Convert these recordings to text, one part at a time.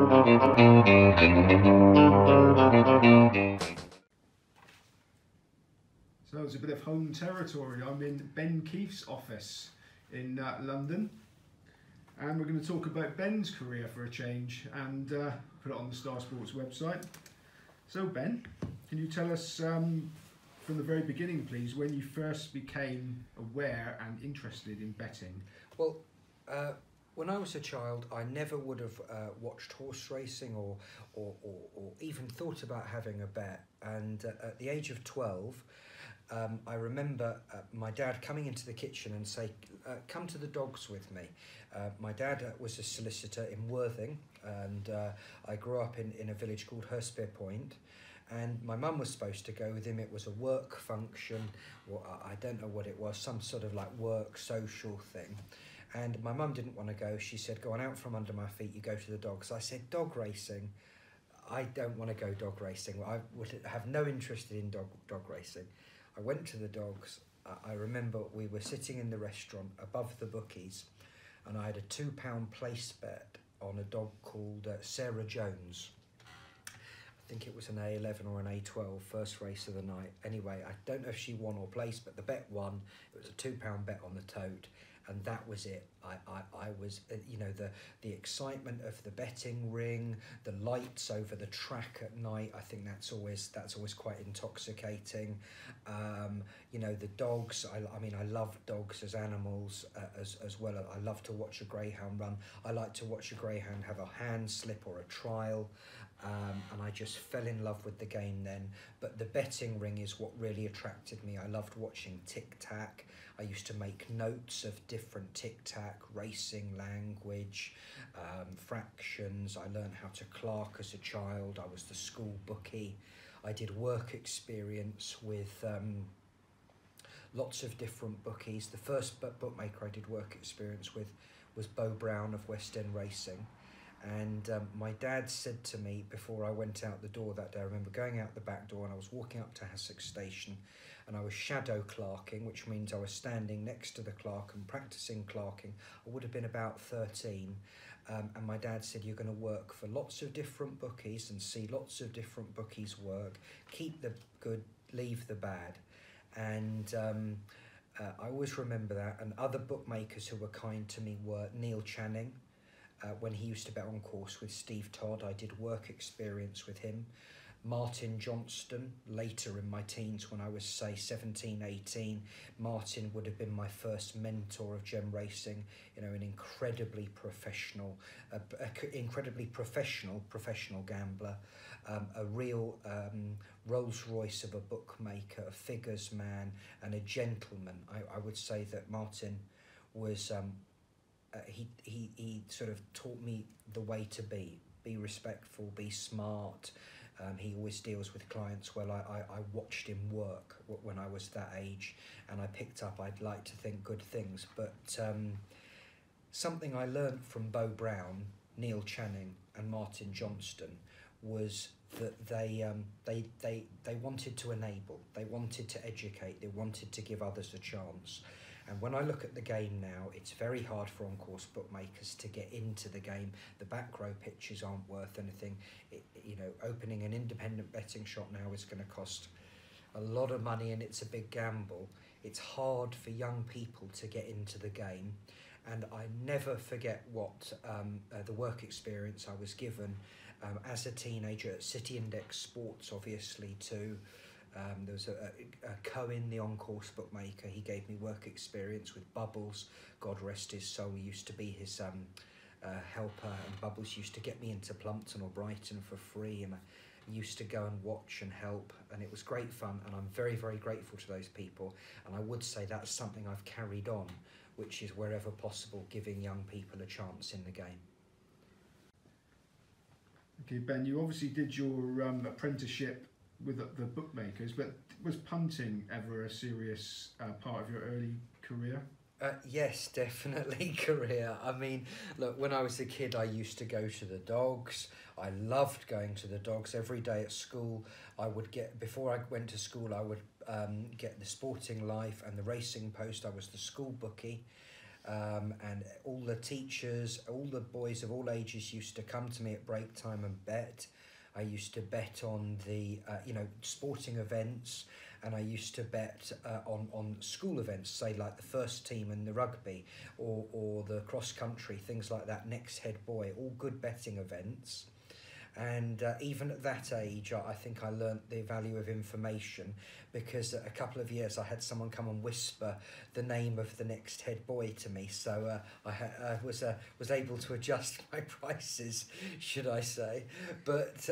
So it's a bit of home territory. I'm in Ben Keith's office in London, and we're going to talk about Ben's career for a change and put it on the Star Sports website. So Ben, can you tell us from the very beginning, please, when you first became aware and interested in betting? Well, when I was a child, I never would have watched horse racing or even thought about having a bet. And at the age of 12, I remember my dad coming into the kitchen and say, come to the dogs with me. My dad was a solicitor in Worthing, and I grew up in a village called Hurstpere Point. And my mum was supposed to go with him. It was a work function, or I don't know what it was, some sort of like work social thing. And my mum didn't want to go. She said, go on out from under my feet, you go to the dogs. I said, dog racing? I don't want to go dog racing. I would have no interest in dog racing. I went to the dogs. I remember we were sitting in the restaurant above the bookies, and I had a £2 place bet on a dog called Sarah Jones. I think it was an A11 or an A12, first race of the night. Anyway, I don't know if she won or placed, but the bet won. It was a £2 bet on the tote, and that was it. I was, you know, the excitement of the betting ring, the lights over the track at night. I think that's always quite intoxicating. You know, the dogs. I mean, I love dogs as animals as well. I love to watch a greyhound run. I like to watch a greyhound have a hand slip or a trial. And I just fell in love with the game then. But the betting ring is what really attracted me. I loved watching tic-tac. I used to make notes of different tic-tac, racing language, fractions. I learned how to clerk as a child. I was the school bookie. I did work experience with lots of different bookies. The first bookmaker I did work experience with was Beau Brown of West End Racing. And my dad said to me before I went out the door that day, I remember going out the back door and I was walking up to Hassocks Station, and I was shadow clerking, which means I was standing next to the clerk and practicing clerking. I would have been about 13. And my dad said, you're going to work for lots of different bookies and see lots of different bookies work. Keep the good, leave the bad. And I always remember that. And other bookmakers who were kind to me were Neil Channing. When he used to bet on course with Steve Todd, I did work experience with him. Martin Johnston, later in my teens when I was, say, 17, 18, Martin would have been my first mentor of gem racing, you know, an incredibly professional gambler, a real Rolls Royce of a bookmaker, a figures man and a gentleman. I would say that Martin was... he sort of taught me the way to be respectful, be smart. He always deals with clients well. I watched him work when I was that age, and I picked up, I'd like to think, good things. But something I learned from Beau Brown, Neil Channing and Martin Johnston was that they wanted to enable, they wanted to educate, they wanted to give others a chance. And when I look at the game now, it's very hard for on-course bookmakers to get into the game. The back row pitches aren't worth anything. You know, opening an independent betting shop now is going to cost a lot of money, and it's a big gamble. It's hard for young people to get into the game. And I never forget what the work experience I was given as a teenager at City Index Sports, obviously, too. There was a Cohen, the on-course bookmaker. He gave me work experience with Bubbles. God rest his soul, he used to be his helper, and Bubbles used to get me into Plumpton or Brighton for free, and I used to go and watch and help, and it was great fun, and I'm very, very grateful to those people. And I would say that's something I've carried on, which is wherever possible, giving young people a chance in the game. Okay, Ben, you obviously did your apprenticeship with the bookmakers, but was punting ever a serious part of your early career? Yes, definitely career. I mean, look, when I was a kid, I used to go to the dogs. I loved going to the dogs every day at school. I would get, before I went to school, I would get the Sporting Life and the Racing Post. I was the school bookie. and all the teachers, all the boys of all ages used to come to me at break time and bet. I used to bet on the sporting events, and I used to bet on school events, say like the first team in the rugby or the cross country, things like that, next head boy, all good betting events. And even at that age, I think I learnt the value of information, because a couple of years I had someone come and whisper the name of the next head boy to me, so I was able to adjust my prices, should I say. But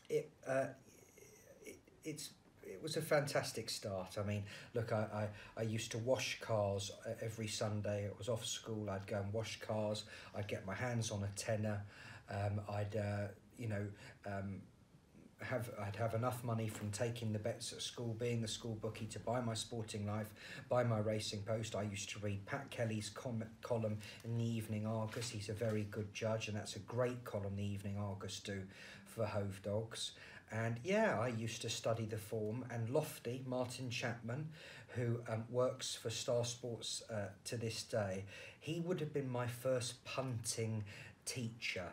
it was a fantastic start. I mean, look, I used to wash cars every Sunday. It was off school. I'd go and wash cars. I'd get my hands on a tenner. I'd have enough money from taking the bets at school, being the school bookie, to buy my Sporting Life, buy my Racing Post. I used to read Pat Kelly's column in the Evening Argus. He's a very good judge, and that's a great column the Evening Argus do for Hove Dogs. And yeah, I used to study the form, and Lofty, Martin Chapman, who works for Star Sports to this day, he would have been my first punting teacher.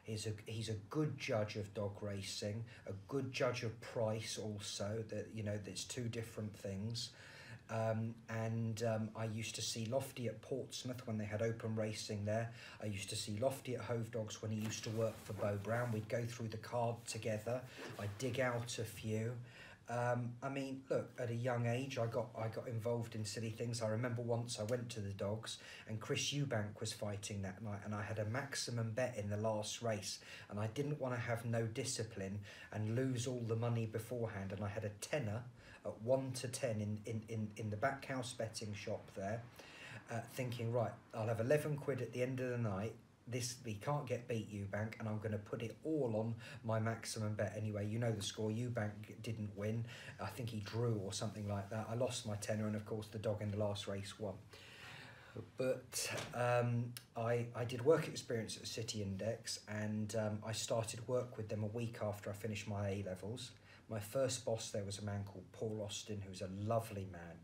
He's a good judge of dog racing, a good judge of price also, that there's two different things. I used to see Lofty at Portsmouth when they had open racing there. I used to see Lofty at Hove Dogs when he used to work for Beau Brown. We'd go through the card together. I'd dig out a few. I mean, look, at a young age, I got involved in silly things. I remember once I went to the Dogs and Chris Eubank was fighting that night, and I had a maximum bet in the last race, and I didn't want to have no discipline and lose all the money beforehand, and I had a tenner at 1 to 10 in the back house betting shop there, thinking, right, I'll have 11 quid at the end of the night. We can't get beat, Eubank, and I'm going to put it all on my maximum bet anyway. You know the score. Eubank didn't win. I think he drew or something like that. I lost my tenner, and of course the dog in the last race won. But I did work experience at City Index, and I started work with them a week after I finished my A-levels. My first boss there was a man called Paul Austin, who's a lovely man,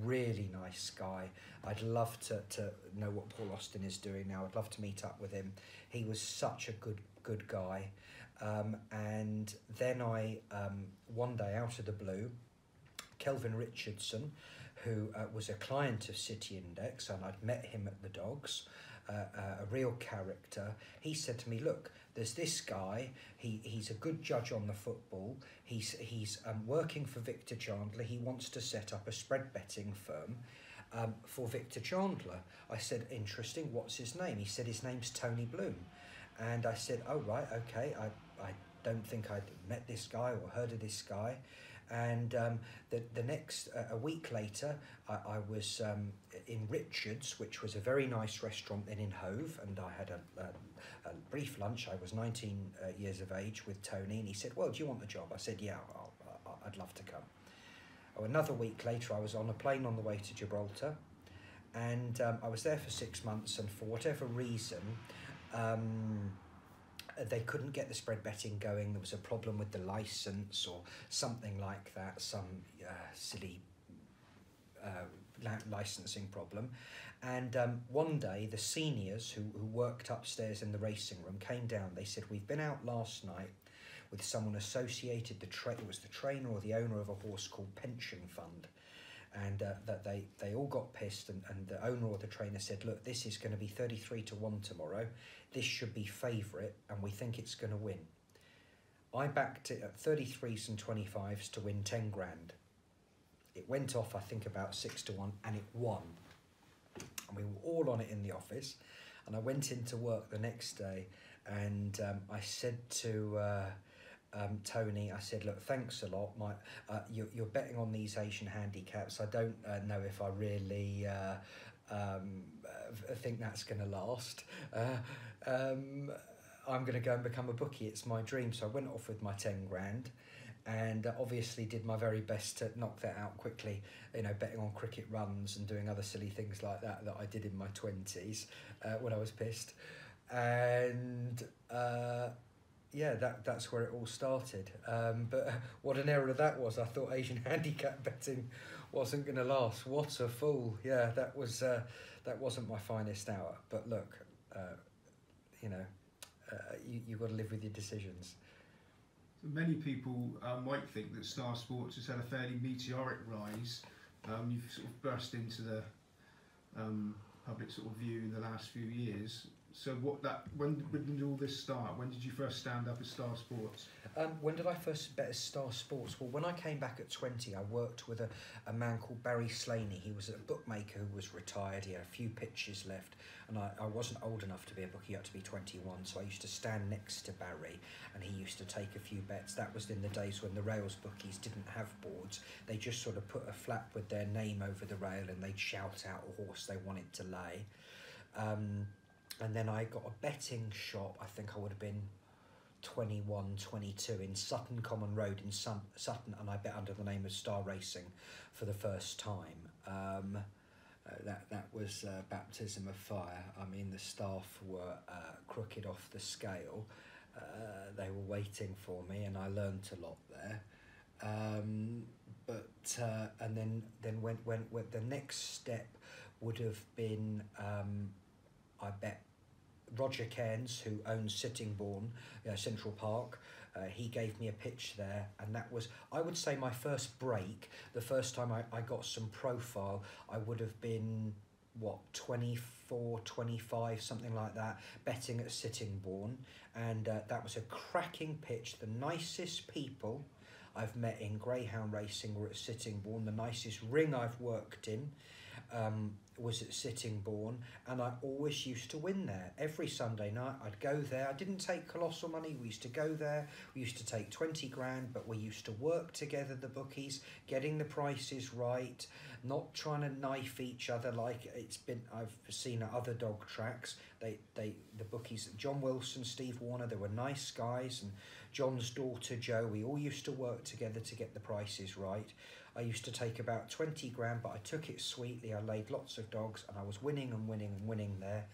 really nice guy. I'd love to know what Paul Austin is doing now. I'd love to meet up with him. He was such a good guy. And then one day out of the blue, Kelvin Richardson, who was a client of City Index, and I'd met him at the Dogs, a real character, he said to me, look, there's this guy, he's a good judge on the football, he's working for Victor Chandler, he wants to set up a spread betting firm for Victor Chandler. I said, interesting, what's his name? He said, his name's Tony Bloom. And I said, oh right, okay, I don't think I'd met this guy or heard of this guy. And the next, a week later, I was in Richard's, which was a very nice restaurant then in Hove, and I had a brief lunch. I was 19 years of age with Tony, and he said, well, do you want the job? I said, yeah, I'd love to come. Oh, another week later, I was on a plane on the way to Gibraltar, and I was there for 6 months, and for whatever reason, they couldn't get the spread betting going. There was a problem with the license or something like that, some silly licensing problem. And one day the seniors who worked upstairs in the racing room came down. They said, we've been out last night with someone associated, it was the trainer or the owner of a horse called Pension Fund. And that they all got pissed, and the owner or the trainer said, look, this is going to be 33-1 tomorrow. This should be favourite, and we think it's going to win. I backed it at 33s and 25s to win 10 grand. It went off, I think, about 6-1, and it won. And we were all on it in the office. And I went into work the next day, and I said to Tony, I said, look, thanks a lot. You're betting on these Asian handicaps. I don't know if I really think that's going to last. I'm going to go and become a bookie. It's my dream. So I went off with my 10 grand and obviously did my very best to knock that out quickly, betting on cricket runs and doing other silly things like that I did in my 20s when I was pissed. And yeah, that's where it all started. But what an error that was. I thought Asian handicap betting wasn't going to last. What a fool. Yeah, that wasn't my finest hour. But look, you know, you've got to live with your decisions. Many people might think that Star Sports has had a fairly meteoric rise. You've sort of burst into the public sort of view in the last few years. So when did all this start? When did you first stand up as Star Sports? When did I first bet as Star Sports? Well, when I came back at 20, I worked with a man called Barry Slaney. He was a bookmaker who was retired. He had a few pitches left, and I wasn't old enough to be a bookie. You had to be 21, so I used to stand next to Barry, and he used to take a few bets. That was in the days when the rails bookies didn't have boards. They just sort of put a flap with their name over the rail, and they'd shout out a horse they wanted to lay. And then I got a betting shop. I think I would have been 21, 22 in Sutton Common Road in Sutton, and I bet under the name of Star Racing for the first time. That was baptism of fire. I mean, the staff were crooked off the scale. They were waiting for me, and I learnt a lot there. And then when the next step would have been, I bet Roger Cairns, who owns Sittingbourne, Central Park, he gave me a pitch there, and that was, I would say, my first break. The first time I got some profile, I would have been, 24, 25, something like that, betting at Sittingbourne, and that was a cracking pitch. The nicest people I've met in greyhound racing were at Sittingbourne. The nicest ring I've worked in was at Sittingbourne, and I always used to win there. Every Sunday night I'd go there. I didn't take colossal money. We used to go there. We used to take 20 grand, but we used to work together, the bookies, getting the prices right, not trying to knife each other like I've seen at other dog tracks. The bookies, John Wilson, Steve Warner, they were nice guys, and John's daughter Jo, we all used to work together to get the prices right. I used to take about 20 grand, but I took it sweetly. I laid lots of dogs, and I was winning and winning and winning there.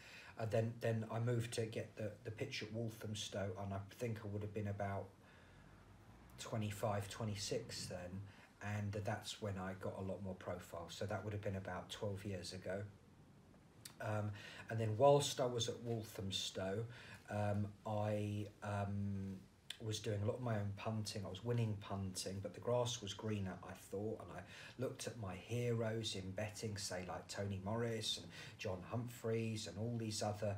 Then I moved to get the pitch at Walthamstow, and I think I would have been about 25, 26 then, and that's when I got a lot more profile. So that would have been about 12 years ago. And then whilst I was at Walthamstow, I was doing a lot of my own punting. I was winning punting, but the grass was greener, I thought, and I looked at my heroes in betting, say like Tony Morris and John Humphreys and all these other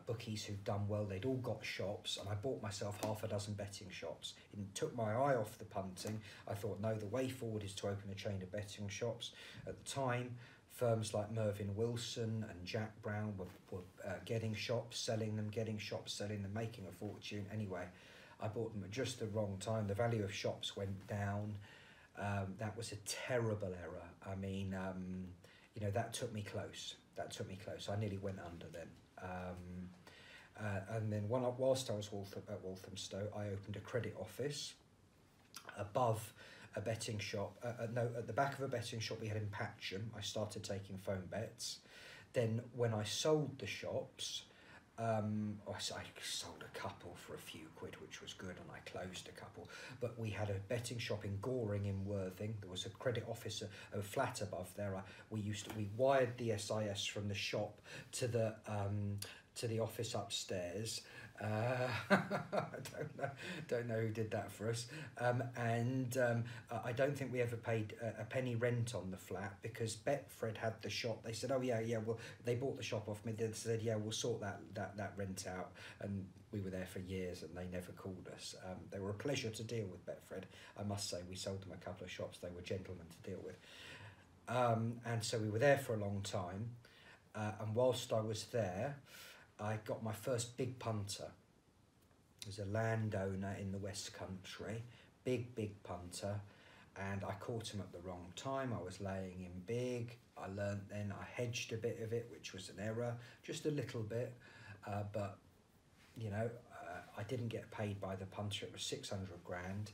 bookies who'd done well. They'd all got shops, and I bought myself half a dozen betting shops. It took my eye off the punting. I thought, no, the way forward is to open a chain of betting shops. At the time, firms like Mervyn Wilson and Jack Brown were getting shops, selling them, getting shops, selling them, making a fortune. Anyway, I bought them at just the wrong time. The value of shops went down. That was a terrible error. I mean, that took me close. I nearly went under then. And then whilst I was at Walthamstow, I opened a credit office above a betting shop. At the back of a betting shop we had in Patcham. I started taking phone bets. Then when I sold the shops, I sold a couple for a few quid, which was good, and I closed a couple. But we had a betting shop in Goring in Worthing. There was a credit office, a flat above there. We wired the SIS from the shop to the office upstairs. I don't know who did that for us. I don't think we ever paid a penny rent on the flat, because Betfred had the shop. They said, oh yeah, well, they bought the shop off me. They said, yeah, we'll sort that rent out. And we were there for years, and they never called us. They were a pleasure to deal with, Betfred. I must say, we sold them a couple of shops. They were gentlemen to deal with. And so we were there for a long time. And whilst I was there, I got my first big punter. He was a landowner in the West Country, big punter, and I caught him at the wrong time. I was laying him big. I learnt then, I hedged a bit of it, which was an error, just a little bit, but I didn't get paid by the punter. It was 600 grand,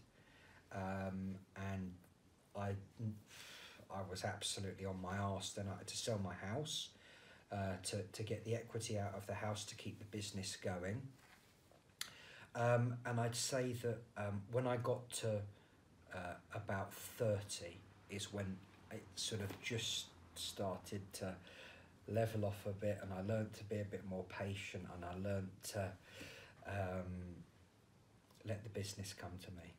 and I was absolutely on my arse. Then I had to sell my house to get the equity out of the house to keep the business going. And I'd say that when I got to about 30 is when it sort of just started to level off a bit, and I learned to be a bit more patient, and I learned to let the business come to me.